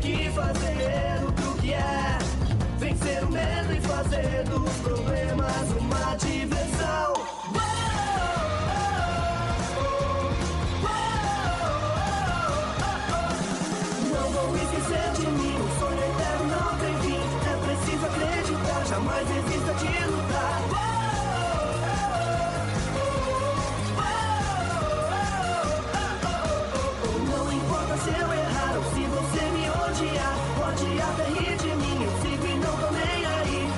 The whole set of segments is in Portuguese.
te fazer o truque é vencer o medo e fazer dos problemas uma diversão. Não vou esquecer de mim, o sonho eterno não tem fim. É preciso acreditar, jamais desista de lutar. Não importa se eu errar ou se você me odiar, pode até rir de mim, eu sigo e não tô nem aí.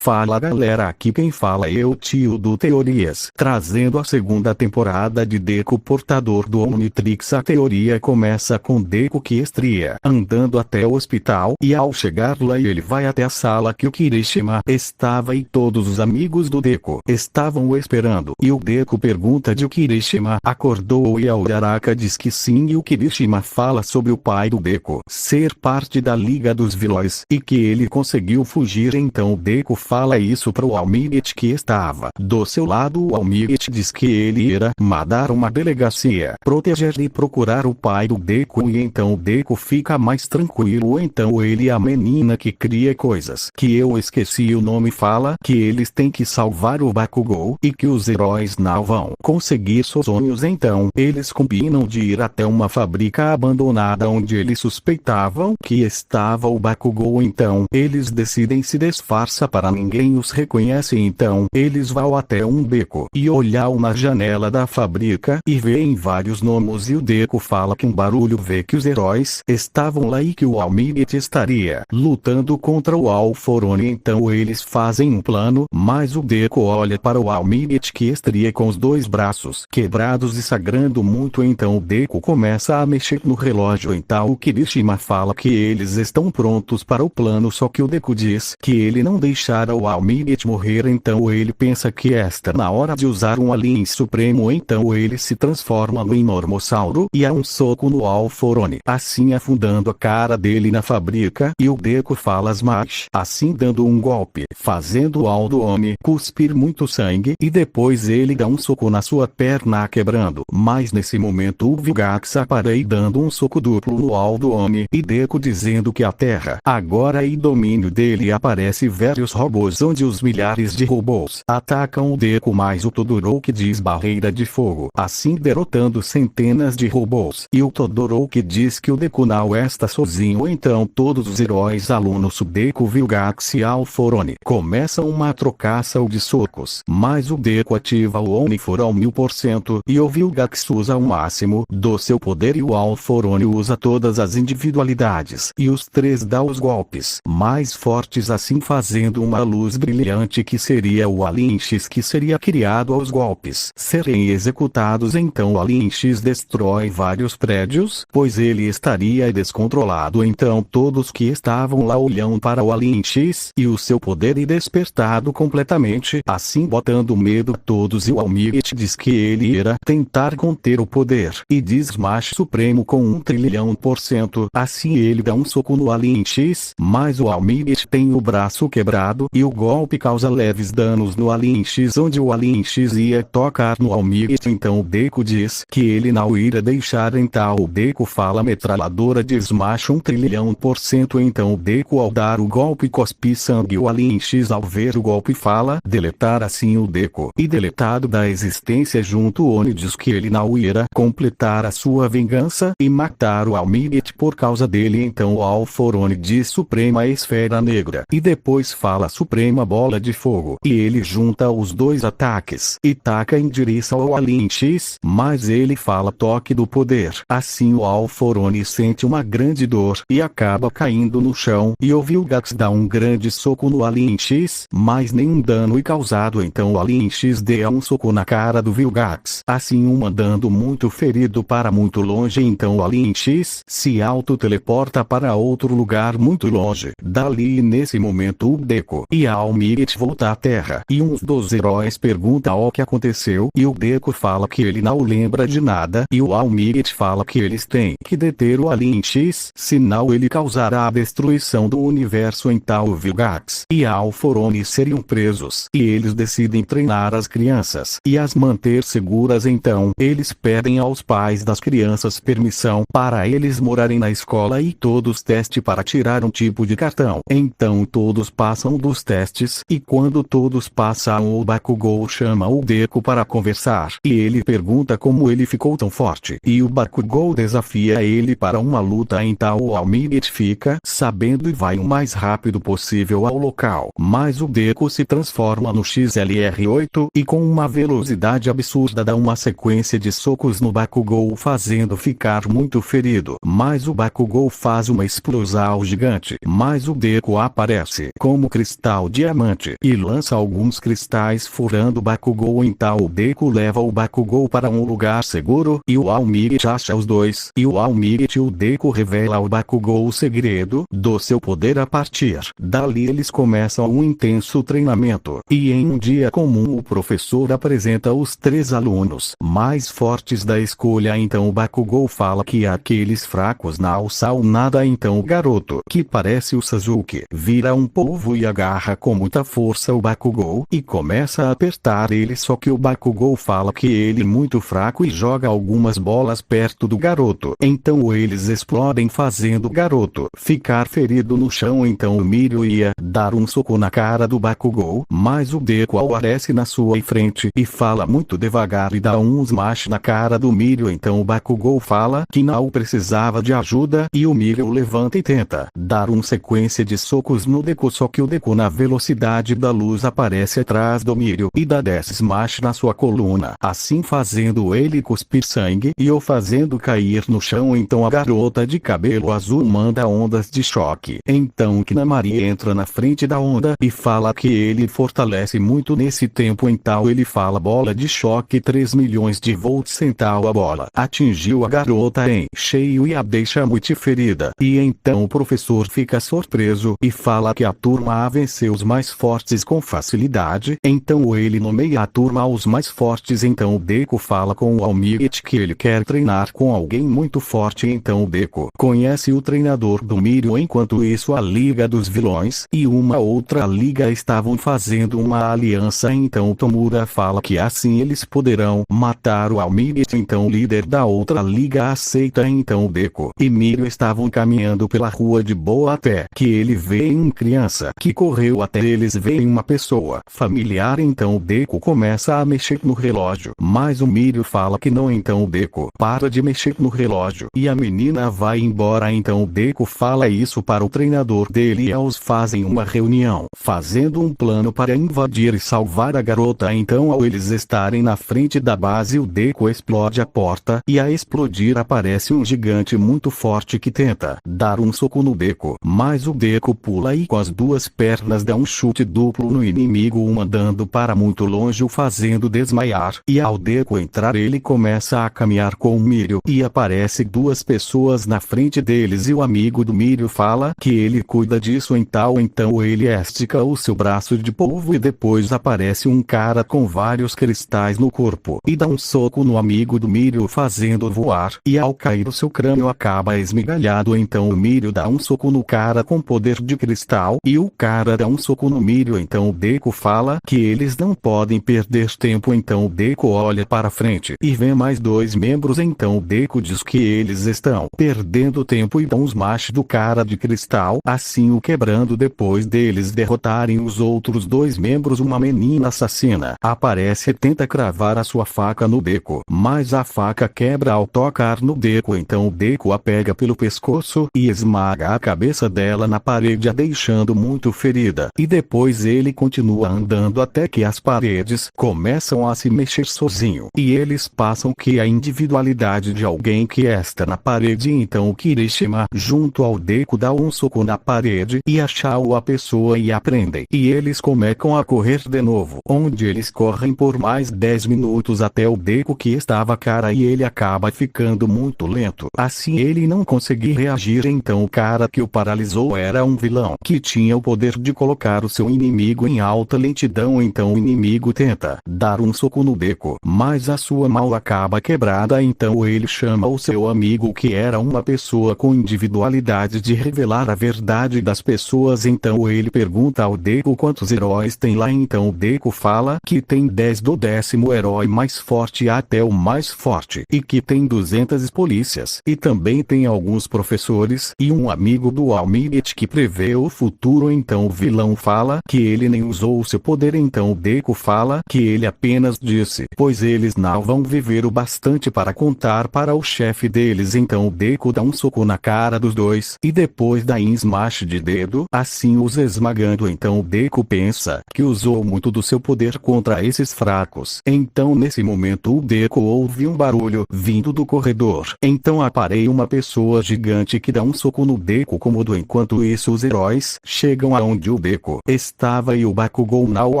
Fala galera, aqui quem fala é eu, tio do Teorias, trazendo a segunda temporada de Deku Portador do Omnitrix. A teoria começa com Deku que estria andando até o hospital, e ao chegar lá ele vai até a sala que o Kirishima estava e todos os amigos do Deku estavam o esperando, e o Deku pergunta de o Kirishima acordou e a Uraraka diz que sim, e o Kirishima fala sobre o pai do Deku ser parte da Liga dos Vilões e que ele conseguiu fugir. Então o Deku fala isso para o Almighty que estava do seu lado. O Almighty diz que ele irá mandar uma delegacia proteger e procurar o pai do Deku, e então o Deku fica mais tranquilo. Então ele e a menina que cria coisas que eu esqueci o nome fala que eles têm que salvar o Bakugou e que os heróis não vão conseguir seus sonhos. Então eles combinam de ir até uma fábrica abandonada onde eles suspeitavam que estava o Bakugou. Então eles decidem se disfarçar para ninguém os reconhece. Então eles vão até um beco e olham na janela da fábrica e veem vários gnomos, e o Deku fala que um barulho vê que os heróis estavam lá e que o Almighty estaria lutando contra o Alforone. Então eles fazem um plano, mas o Deku olha para o Almighty que estaria com os dois braços quebrados e sangrando muito. Então o Deku começa a mexer no relógio. Então o Kirishima fala que eles estão prontos para o plano, só que o Deku diz que ele não deixará o Almighty morrer. Então ele pensa que está na hora de usar um Alien Supremo. Então ele se transforma no Enormossauro e há um soco no Alforone, assim afundando a cara dele na fábrica, e o Deku fala Smash, assim dando um golpe, fazendo o Aldoone cuspir muito sangue, e depois ele dá um soco na sua perna quebrando. Mas nesse momento o Vilgax aparece dando um soco duplo no Aldoone, e Deku dizendo que a Terra agora é domínio dele. Aparece vários robôs onde os milhares de robôs atacam o Deku, mais o Todoroki diz barreira de fogo, assim derrotando centenas de robôs, e o Todoroki diz que o Deku não está sozinho. Então todos os heróis alunos Deku, Vilgax e Alforone começam uma trocação de socos, mas o Deku ativa o Oni-For ao 1000% e o Vilgax usa o máximo do seu poder e o Alforone usa todas as individualidades, e os três dão os golpes mais fortes, assim fazendo uma luz brilhante que seria o Alien X que seria criado aos golpes serem executados. Então o Alien X destrói vários prédios, pois ele estaria descontrolado. Então todos que estavam lá olham para o Alien X e o seu poder e despertado completamente, assim botando medo a todos, e o Almighty diz que ele irá tentar conter o poder e diz Smash Supremo com 1 trilhão%. Assim ele dá um soco no Alien X, mas o Almighty tem o braço quebrado e o golpe causa leves danos no Alien X, onde o Alien X ia tocar no Almighty. Então o Deku diz que ele não irá deixar. Então o Deku fala metralhadora de Smash 1 trilhão%. Então o Deku ao dar o golpe cospe sangue. O Alien X ao ver o golpe fala deletar, assim o Deku e deletado da existência junto. Oni diz que ele não irá completar a sua vingança e matar o Almighty por causa dele. Então o Alforone diz Suprema Esfera Negra e depois fala Suprema Bola de Fogo, e ele junta os dois ataques e taca em direção ao Alien X, mas ele fala toque do poder. Assim o Alforone sente uma grande dor e acaba caindo no chão, e o Vilgax dá um grande soco no Alien X, mas nenhum dano é causado. Então o Alien X dá um soco na cara do Vilgax, assim o mandando muito ferido para muito longe. Então o Alien X se auto-teleporta para outro lugar muito longe dali, e nesse momento o Deku e e a Almighty volta à Terra. E um dos heróis pergunta o que aconteceu e o Deku fala que ele não lembra de nada e o Almighty fala que eles têm que deter o Alien X, senão ele causará a destruição do universo em tal Vilgax e a Alforone seriam presos. E eles decidem treinar as crianças e as manter seguras. Então eles pedem aos pais das crianças permissão para eles morarem na escola e todos teste para tirar um tipo de cartão. Então todos passam dos testes e quando todos passam o Bakugou chama o Deku para conversar e ele pergunta como ele ficou tão forte e o Bakugou desafia ele para uma luta. Então o Almighty fica sabendo e vai o mais rápido possível ao local, mas o Deku se transforma no XLR8 e com uma velocidade absurda dá uma sequência de socos no Bakugou fazendo ficar muito ferido, mas o Bakugou faz uma explosão gigante, mas o Deku aparece como cristal diamante e lança alguns cristais furando o Bakugou. Então o Deku leva o Bakugou para um lugar seguro e o Almighty acha os dois e o Almighty e o Deku revela ao Bakugou o segredo do seu poder. A partir dali eles começam um intenso treinamento e em um dia comum o professor apresenta os 3 alunos mais fortes da escolha. Então o Bakugou fala que aqueles fracos não são nada. Então o garoto, que parece o Sasuke, vira um polvo e agarra com muita força o Bakugou e começa a apertar ele, só que o Bakugou fala que ele é muito fraco e joga algumas bolas perto do garoto. Então eles explodem fazendo o garoto ficar ferido no chão. Então o Mirio ia dar um soco na cara do Bakugou, mas o Deku aparece na sua frente e fala muito devagar e dá um smash na cara do Mirio. Então o Bakugou fala que não precisava de ajuda e o Mirio levanta e tenta dar uma sequência de socos no Deku, só que o Deku na velocidade da luz aparece atrás do Mirio e dá 10 smash na sua coluna, assim fazendo ele cuspir sangue e o fazendo cair no chão. Então a garota de cabelo azul manda ondas de choque. Então Kinamari entra na frente da onda e fala que ele fortalece muito nesse tempo. Então ele fala bola de choque 3 milhões de volts. Então a bola atingiu a garota em cheio e a deixa muito ferida. E então o professor fica surpreso e fala que a turma a venceu os mais fortes com facilidade. Então ele nomeia a turma os mais fortes. Então o Deku fala com o Almighty que ele quer treinar com alguém muito forte. Então o Deku conhece o treinador do Mirio. Enquanto isso a Liga dos Vilões e uma outra liga estavam fazendo uma aliança. Então o Tomura fala que assim eles poderão matar o Almighty. Então o líder da outra liga aceita. Então o Deku e Mirio estavam caminhando pela rua de boa até que ele vê uma criança que correu até eles, vê uma pessoa familiar. Então o Deku começa a mexer no relógio, mas o Mirio fala que não. Então o Deku para de mexer no relógio e a menina vai embora. Então o Deku fala isso para o treinador dele e eles fazem uma reunião, fazendo um plano para invadir e salvar a garota. Então ao eles estarem na frente da base o Deku explode a porta e a explodir aparece um gigante muito forte que tenta dar um soco no Deku, mas o Deku pula e com as 2 pernas dá um chute duplo no inimigo, o mandando para muito longe, o fazendo desmaiar. E ao Deku entrar ele começa a caminhar com o Mirio e aparece 2 pessoas na frente deles e o amigo do Mirio fala que ele cuida disso. Então ele estica o seu braço de polvo e depois aparece um cara com vários cristais no corpo e dá um soco no amigo do Mirio fazendo voar e ao cair o seu crânio acaba esmigalhado. Então o Mirio dá um soco no cara com poder de cristal e o cara dá um soco no Mirio. Então o Deku fala que eles não podem perder tempo. Então o Deku olha para frente e vê mais 2 membros. Então o Deku diz que eles estão perdendo tempo e dá um smash do cara de cristal, assim o quebrando. Depois deles derrotarem os outros 2 membros, uma menina assassina aparece e tenta cravar a sua faca no Deku, mas a faca quebra ao tocar no Deku. Então o Deku a pega pelo pescoço e esmaga a cabeça dela na parede, a deixando muito ferida. E depois ele continua andando até que as paredes começam a se mexer sozinho e eles passam que a individualidade de alguém que está na parede. Então o Kirishima junto ao Deku dá um soco na parede e acham a pessoa e a prendem. E eles começam a correr de novo, onde eles correm por mais 10 minutos até o Deku que estava cara e ele acaba ficando muito lento. Assim ele não conseguia reagir. Então o cara que o paralisou era um vilão que tinha o poder de colocar colocar o seu inimigo em alta lentidão. Então o inimigo tenta dar um soco no Deku, mas a sua mão acaba quebrada. Então ele chama o seu amigo, que era uma pessoa com individualidade de revelar a verdade das pessoas. Então ele pergunta ao Deku quantos heróis tem lá. Então o Deku fala que tem 10 do 10º herói mais forte até o mais forte, e que tem 200 polícias, e também tem alguns professores e um amigo do Almirante que prevê o futuro. Então o vilão fala que ele nem usou o seu poder. Então o Deku fala que ele apenas disse, pois eles não vão viver o bastante para contar para o chefe deles. Então o Deku dá um soco na cara dos dois, e depois dá um smash de dedo, assim os esmagando. Então o Deku pensa que usou muito do seu poder contra esses fracos. Então nesse momento o Deku ouve um barulho vindo do corredor. Então aparece uma pessoa gigante que dá um soco no Deku cômodo. Enquanto isso os heróis chegam aonde o Deku estava, e o Bakugou não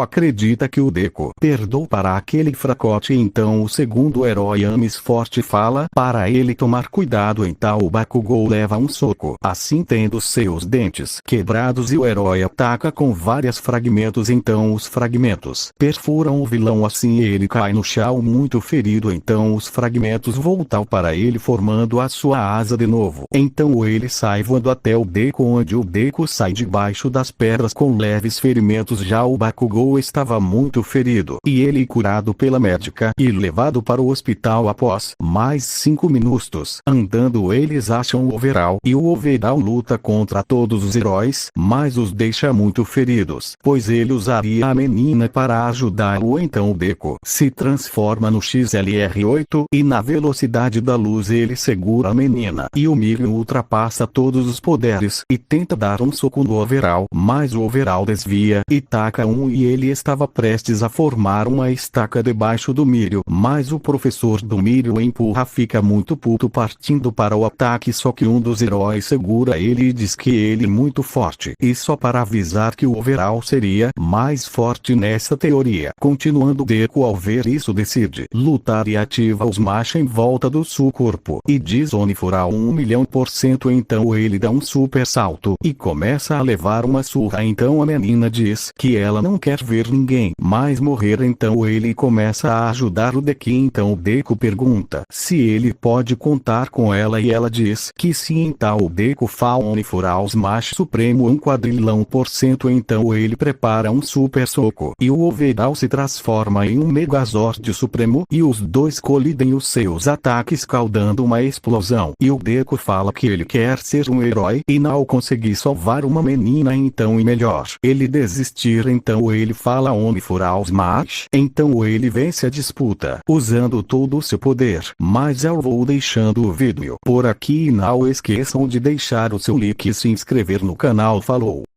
acredita que o Deku perdoou para aquele fracote. Então o segundo herói Amis Forte fala para ele tomar cuidado. Então o Bakugou leva um soco, assim tendo seus dentes quebrados, e o herói ataca com vários fragmentos. Então os fragmentos perfuram o vilão, assim ele cai no chão muito ferido. Então os fragmentos voltam para ele formando a sua asa de novo. Então ele sai voando até o Deku, onde o Deku sai debaixo das pedras com leves ferimentos. Já o Bakugou estava muito ferido, e ele curado pela médica e levado para o hospital. Após mais 5 minutos andando, eles acham o Overall, e o Overall luta contra todos os heróis, mas os deixa muito feridos, pois ele usaria a menina para ajudá-lo. Então o Deku se transforma no XLR8, e na velocidade da luz ele segura a menina, e o Mirio ultrapassa todos os poderes e tenta dar um soco no Overall, mas o Overall desvia e taca e ele estava prestes a formar uma estaca debaixo do Mirio, mas o professor do Mirio empurra, fica muito puto partindo para o ataque, só que um dos heróis segura ele e diz que ele é muito forte, e só para avisar que o Overall seria mais forte nessa teoria. Continuando, Deku ao ver isso decide lutar e ativa os machos em volta do seu corpo, e diz Onifura 1.000.000%. Então ele dá um super salto e começa a levar uma surra. Então a menina diz que ela não quer ver ninguém mais morrer. Então ele começa a ajudar o Deku. Então o Deku pergunta se ele pode contar com ela, e ela diz que sim. Então o Deku fala Onifura os machos supremo 1.000.000%. Então ele prepara um super soco, e o Overall se transforma em um Megazord supremo, e os dois colidem os seus ataques causando uma explosão. E o Deku fala que ele quer ser um herói e não conseguir salvar uma menina, então é melhor ele desistir. Então ele fala Onifura os machos. Então ele vence a disputa usando todo o seu poder. Mas eu vou deixando o vídeo por aqui, e não esqueçam de deixar o seu like e se inscrever no canal. Falou!